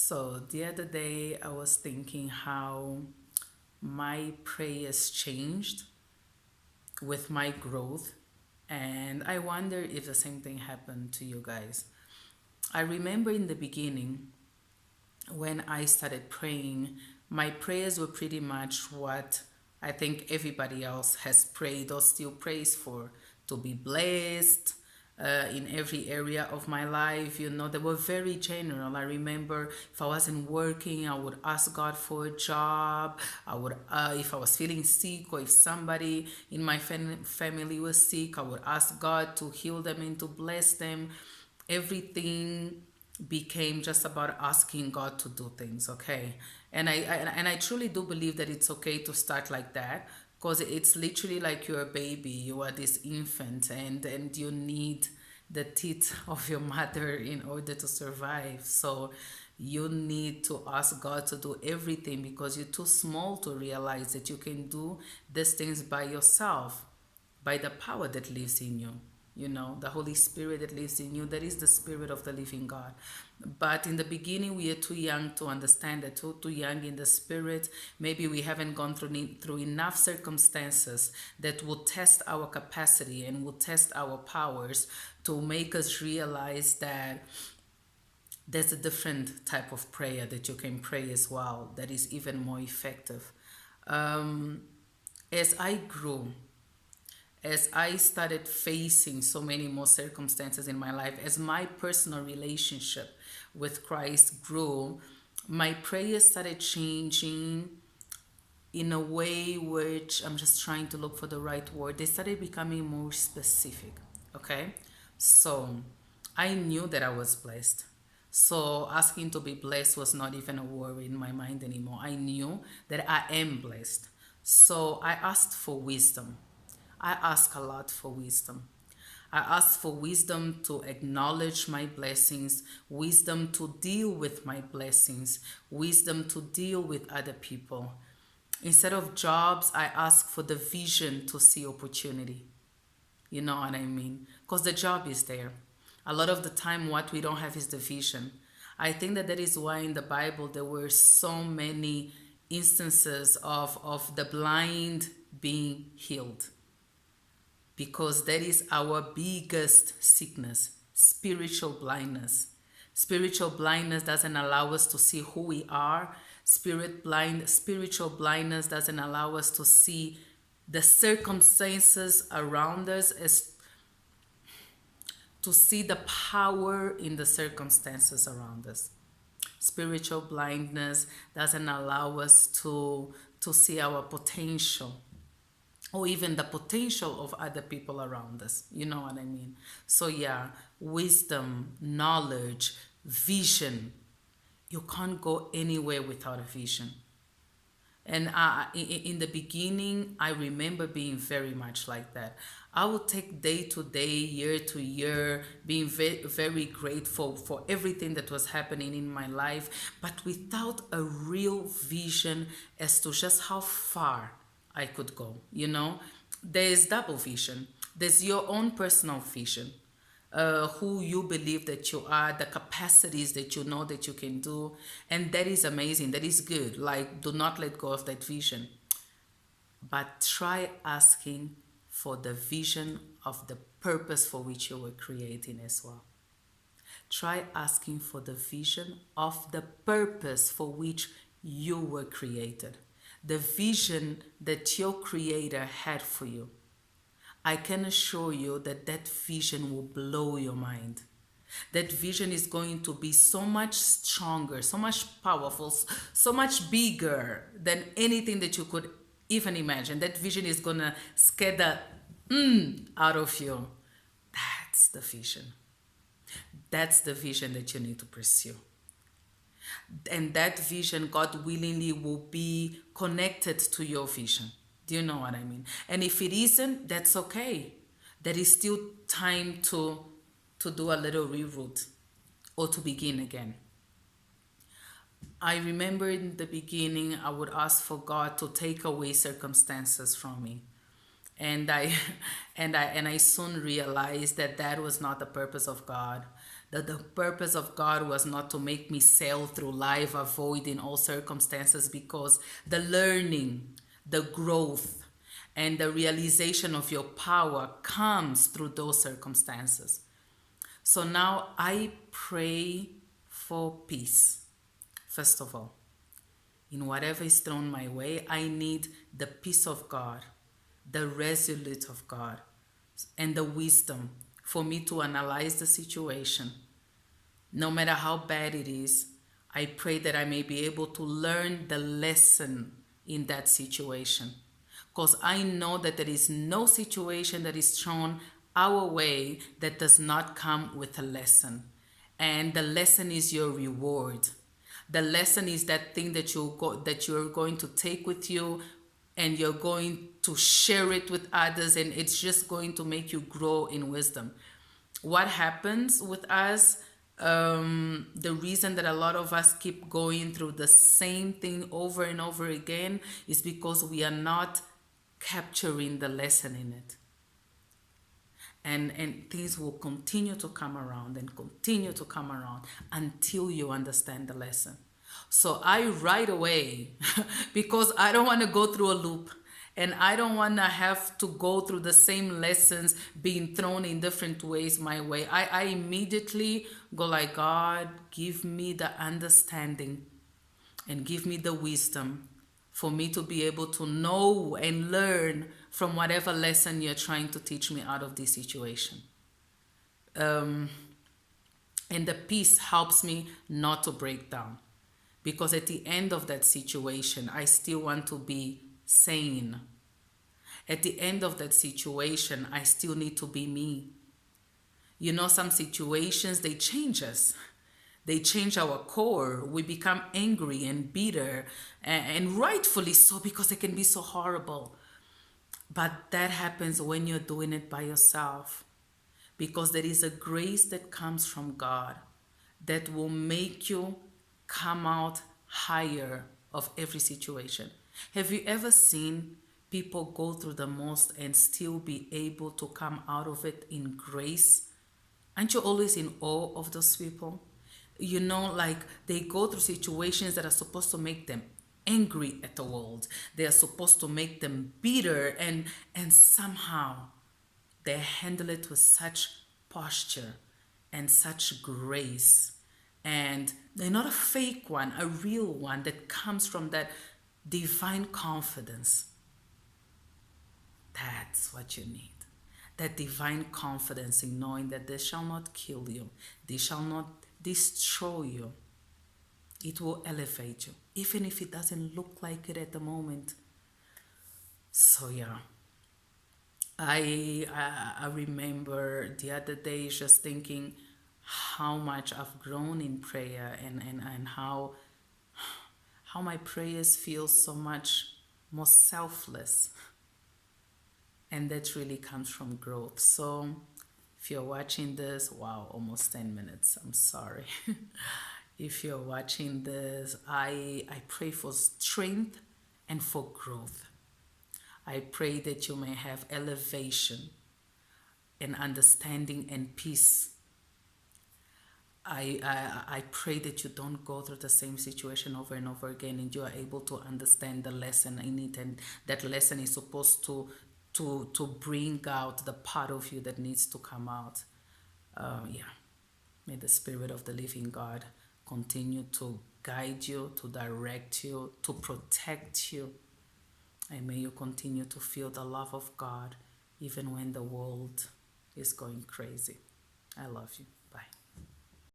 So the other day, I was thinking how my prayers changed with my growth, and I wonder if the same thing happened to you guys. I remember in the beginning when I started praying, my prayers were pretty much what I think everybody else has prayed or still prays for, to be blessed in every area of my life. You know, they were very general. I remember if I wasn't working, I would ask God for a job. I would, if I was feeling sick or if somebody in my family was sick, I would ask God to heal them and to bless them. Everything became just about asking God to do things, okay? And I truly do believe that it's okay to start like that, because it's literally like you're a baby, you are this infant, and you need the teeth of your mother in order to survive. So you need to ask God to do everything because you're too small to realize that you can do these things by yourself, by the power that lives in you. You know, the Holy Spirit that lives in you, that is the Spirit of the living God. But in the beginning, we are too young to understand that, too young in the Spirit. Maybe we haven't gone through enough circumstances that will test our capacity and will test our powers to make us realize that there's a different type of prayer that you can pray as well that is even more effective. Um, as I grew, as I started facing so many more circumstances in my life, as my personal relationship with Christ grew, my prayers started changing in a way which I'm just trying to look for the right word. They started becoming more specific. Okay. So I knew that I was blessed. So asking to be blessed was not even a worry in my mind anymore. I knew that I am blessed. So I asked for wisdom. I ask a lot for wisdom. I ask for wisdom to acknowledge my blessings, wisdom to deal with my blessings, wisdom to deal with other people. Instead of jobs, I ask for the vision to see opportunity. You know what I mean? Because the job is there. A lot of the time, what we don't have is the vision. I think that is why in the Bible there were so many instances of the blind being healed, because that is our biggest sickness, spiritual blindness. Spiritual blindness doesn't allow us to see who we are. Spiritual blindness doesn't allow us to see the circumstances around us, as to see the power in the circumstances around us. Spiritual blindness doesn't allow us to see our potential, or even the potential of other people around us. You know what I mean? So, yeah, wisdom, knowledge, vision. You can't go anywhere without a vision. And in the beginning, I remember being very much like that. I would take day to day, year to year, being very, very grateful for everything that was happening in my life, but without a real vision as to just how far I could go. You know, there's double vision. There's your own personal vision, who you believe that you are, the capacities that you know that you can do. And that is amazing. That is good. Like, do not let go of that vision. But try asking for the vision of the purpose for which you were creating as well. Try asking for the vision of the purpose for which you were created. The vision that your creator had for you. I can assure you that that vision will blow your mind. That vision is going to be so much stronger, so much powerful, so much bigger than anything that you could even imagine. That vision is going to scare the out of you. That's the vision. That's the vision that you need to pursue. And that vision, God willingly, will be connected to your vision. Do you know what I mean? And if it isn't, that's okay. There is still time to do a little reroute or to begin again. I remember in the beginning, I would ask for God to take away circumstances from me. And I and I soon realized that that was not the purpose of God. That the purpose of God was not to make me sail through life avoiding all circumstances, because the learning, the growth, and the realization of your power comes through those circumstances. So now I pray for peace. First of all, in whatever is thrown my way, I need the peace of God, the resolute of God, and the wisdom for me to analyze the situation. No matter how bad it is, I pray that I may be able to learn the lesson in that situation. Because I know that there is no situation that is thrown our way that does not come with a lesson. And the lesson is your reward. The lesson is that thing that you're going to take with you, and you're going to share it with others, and it's just going to make you grow in wisdom. What happens with us, the reason that a lot of us keep going through the same thing over and over again, is because we are not capturing the lesson in it. And things will continue to come around and continue to come around until you understand the lesson. So I right away, because I don't want to go through a loop, and I don't want to have to go through the same lessons being thrown in different ways my way. I immediately go like, God, give me the understanding and give me the wisdom for me to be able to know and learn from whatever lesson you're trying to teach me out of this situation. And the peace helps me not to break down, because at the end of that situation, I still want to be sane. At the end of that situation, I still need to be me. You know, some situations, they change us. They change our core. We become angry and bitter, and rightfully so, because it can be so horrible. But that happens when you're doing it by yourself, because there is a grace that comes from God that will make you come out higher of every situation. Have you ever seen people go through the most and still be able to come out of it in grace? Aren't you always in awe of those people? You know, like, they go through situations that are supposed to make them angry at the world. They are supposed to make them bitter, and somehow they handle it with such posture and such grace. And they're not a fake one, a real one that comes from that divine confidence. That's what you need. That divine confidence in knowing that they shall not kill you, they shall not destroy you. It will elevate you, even if it doesn't look like it at the moment. So yeah, I remember the other day just thinking how much I've grown in prayer, and how my prayers feel so much more selfless. And that really comes from growth. So if you're watching this, wow, almost 10 minutes, I'm sorry. If you're watching this, I pray for strength and for growth. I pray that you may have elevation and understanding and peace. I pray that you don't go through the same situation over and over again, and you are able to understand the lesson in it, and that lesson is supposed to bring out the part of you that needs to come out. Yeah. May the Spirit of the living God continue to guide you, to direct you, to protect you. And may you continue to feel the love of God even when the world is going crazy. I love you.